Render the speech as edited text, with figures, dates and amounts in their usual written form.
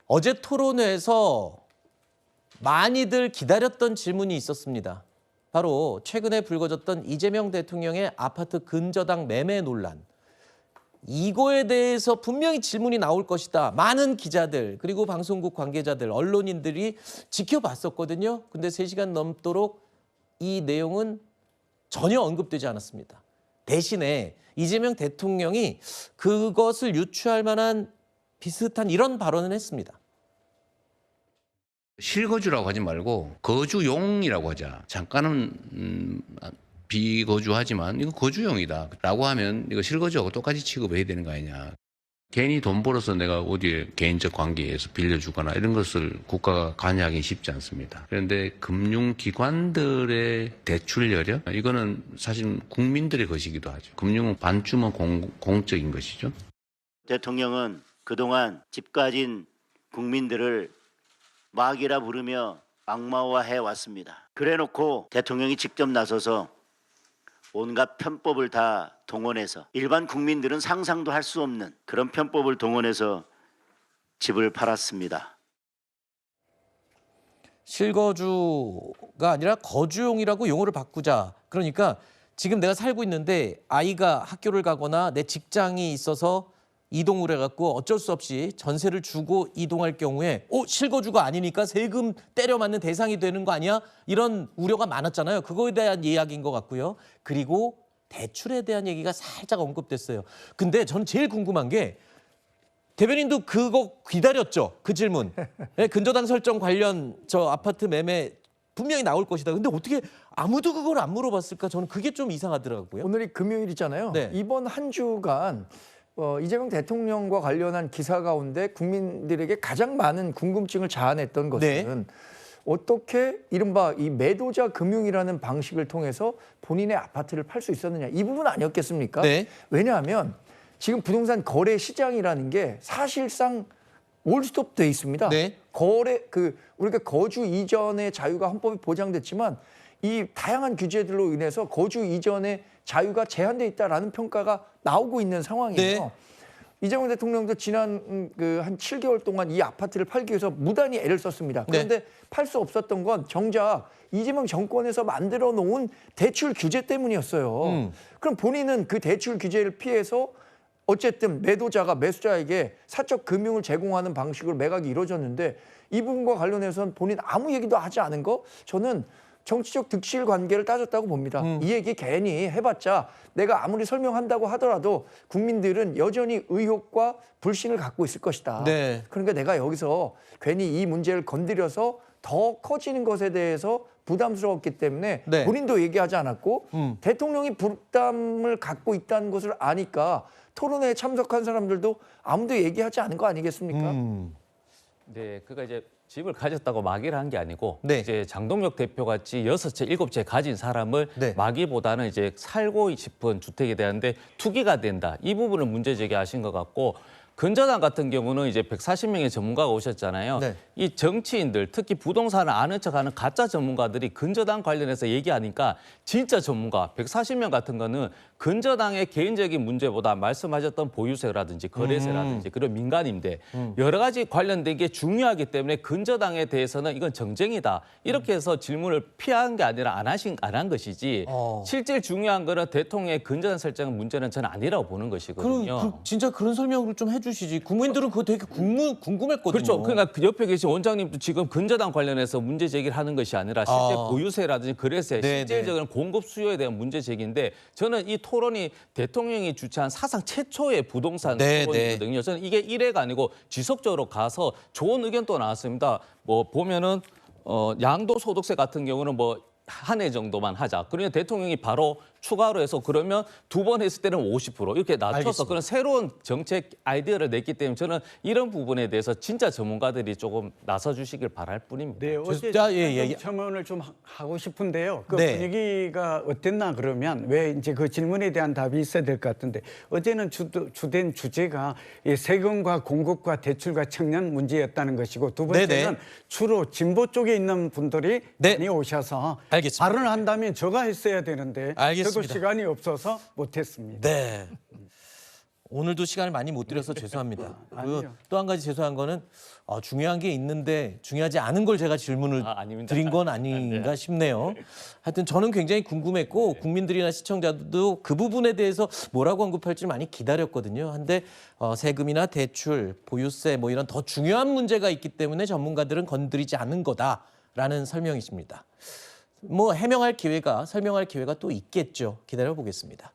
어제 토론회에서 많이들 기다렸던 질문이 있었습니다. 바로 최근에 불거졌던 이재명 대통령의 아파트 근저당 매매 논란. 이거에 대해서 분명히 질문이 나올 것이다. 많은 기자들 그리고 방송국 관계자들, 언론인들이 지켜봤었거든요. 근데 3시간 넘도록 이 내용은 전혀 언급되지 않았습니다. 대신에 이재명 대통령이 그것을 유추할 만한 비슷한 이런 발언을 했습니다. 실거주라고 하지 말고 거주용이라고 하자. 잠깐은 비거주하지만 이거 거주용이다 라고 하면 이거 실거주하고 똑같이 취급해야 되는 거 아니냐. 괜히 돈 벌어서 내가 어디에 개인적 관계에서 빌려주거나 이런 것을 국가가 관여하기 쉽지 않습니다. 그런데 금융기관들의 대출 여력 이거는 사실 국민들의 것이기도 하죠. 금융은 반쯤은 공적인 것이죠. 대통령은 그동안 집 가진 국민들을 마귀라 부르며 악마화해 왔습니다. 그래놓고 대통령이 직접 나서서 온갖 편법을 다 동원해서 일반 국민들은 상상도 할 수 없는 그런 편법을 동원해서 집을 팔았습니다. 실거주가 아니라 거주용이라고 용어를 바꾸자. 그러니까 지금 내가 살고 있는데 아이가 학교를 가거나 내 직장이 있어서 이동을 해갖고 어쩔 수 없이 전세를 주고 이동할 경우에 실거주가 아니니까 세금 때려 맞는 대상이 되는 거 아니야? 이런 우려가 많았잖아요. 그거에 대한 이야기인 것 같고요. 그리고 대출에 대한 얘기가 살짝 언급됐어요. 근데 저는 제일 궁금한 게 대변인도 그거 기다렸죠. 그 질문. 네, 근저당 설정 관련 저 아파트 매매 분명히 나올 것이다. 근데 어떻게 아무도 그걸 안 물어봤을까? 저는 그게 좀 이상하더라고요. 오늘이 금요일이잖아요. 네. 이번 한 주간 이재명 대통령과 관련한 기사 가운데 국민들에게 가장 많은 궁금증을 자아냈던 것은 어떻게 이른바 이 매도자 금융이라는 방식을 통해서 본인의 아파트를 팔 수 있었느냐. 이 부분 아니었겠습니까? 네. 왜냐하면 지금 부동산 거래 시장이라는 게 사실상 올스톱 돼 있습니다. 네. 우리가 거주 이전의 자유가 헌법에 보장됐지만 이 다양한 규제들로 인해서 거주 이전의 자유가 제한돼 있다라는 평가가 나오고 있는 상황이에요. 네. 이재명 대통령도 지난 한 7개월 동안 이 아파트를 팔기 위해서 무단히 애를 썼습니다. 그런데 팔 수 없었던 건 정작 이재명 정권에서 만들어 놓은 대출 규제 때문이었어요. 그럼 본인은 그 대출 규제를 피해서 어쨌든 매도자가 매수자에게 사적 금융을 제공하는 방식으로 매각이 이루어졌는데 이 부분과 관련해서는 본인 아무 얘기도 하지 않은 거 저는 정치적 득실 관계를 따졌다고 봅니다. 이 얘기 괜히 해봤자 내가 아무리 설명한다고 하더라도 국민들은 여전히 의혹과 불신을 갖고 있을 것이다. 네. 그러니까 내가 여기서 괜히 이 문제를 건드려서 더 커지는 것에 대해서 부담스러웠기 때문에 네. 본인도 얘기하지 않았고 대통령이 부담을 갖고 있다는 것을 아니까 토론회에 참석한 사람들도 아무도 얘기하지 않은 거 아니겠습니까? 네, 그가 이제 집을 가졌다고 마귀를 한 게 아니고 네. 이제 장동혁 대표 같이 6채, 7채 가진 사람을 네. 마귀보다는 이제 살고 싶은 주택에 대한데 투기가 된다. 이 부분을 문제 제기하신 것 같고 근저당 같은 경우는 이제 140명의 전문가가 오셨잖아요. 네. 이 정치인들 특히 부동산을 아는 척하는 가짜 전문가들이 근저당 관련해서 얘기하니까 진짜 전문가 140명 같은 거는 근저당의 개인적인 문제보다 말씀하셨던 보유세라든지 거래세라든지 그런 민간임대 여러 가지 관련된 게 중요하기 때문에 근저당에 대해서는 이건 정쟁이다. 이렇게 해서 질문을 피한 게 아니라 안 한 것이지 실제 중요한 거는 대통령의 근저당 설정 문제는 저는 아니라고 보는 것이거든요. 진짜 그런 설명을 좀 해주시지. 국민들은 그거 되게 궁금했거든요. 그렇죠. 그러니까 그 옆에 계신 원장님도 지금 근저당 관련해서 문제 제기를 하는 것이 아니라 실제 보유세라든지 거래세, 실질적인 공급 수요에 대한 문제 제기인데 저는 이 토론이 대통령이 주최한 사상 최초의 부동산 토론이거든요. 저는 이게 1회가 아니고 지속적으로 가서 좋은 의견도 나왔습니다. 뭐 보면은 양도소득세 같은 경우는 한 해 정도만 하자. 그러면 대통령이 바로 추가로 해서 그러면 2번 했을 때는 50% 이렇게 낮춰서 알겠습니다. 그런 새로운 정책 아이디어를 냈기 때문에 저는 이런 부분에 대해서 진짜 전문가들이 조금 나서 주시길 바랄 뿐입니다. 네, 어제 첨언을 좀 하고 싶은데요. 그 분위기가 어땠나 그러면 왜 이제 그 질문에 대한 답이 있어야 될 것 같은데 어제는 주된 주제가 이 세금과 공급과 대출과 청년 문제였다는 것이고 두 번째는 주로 진보 쪽에 있는 분들이 많이 오셔서 알겠습니다. 발언을 한다면 제가 했어야 되는데 알겠습니다. 저도 시간이 없어서 못했습니다. 네. 오늘도 시간을 많이 못 드려서 죄송합니다. 그리고 아니요. 또 한 가지 죄송한 거는 중요한 게 있는데 중요하지 않은 걸 제가 질문을 아닙니다. 드린 건 아닌가 싶네요. 하여튼 저는 굉장히 궁금했고 국민들이나 시청자들도 그 부분에 대해서 뭐라고 언급할지 많이 기다렸거든요. 한데 세금이나 대출, 보유세 뭐 이런 더 중요한 문제가 있기 때문에 전문가들은 건드리지 않은 거다라는 설명이십니다. 뭐 설명할 기회가 또 있겠죠. 기다려 보겠습니다.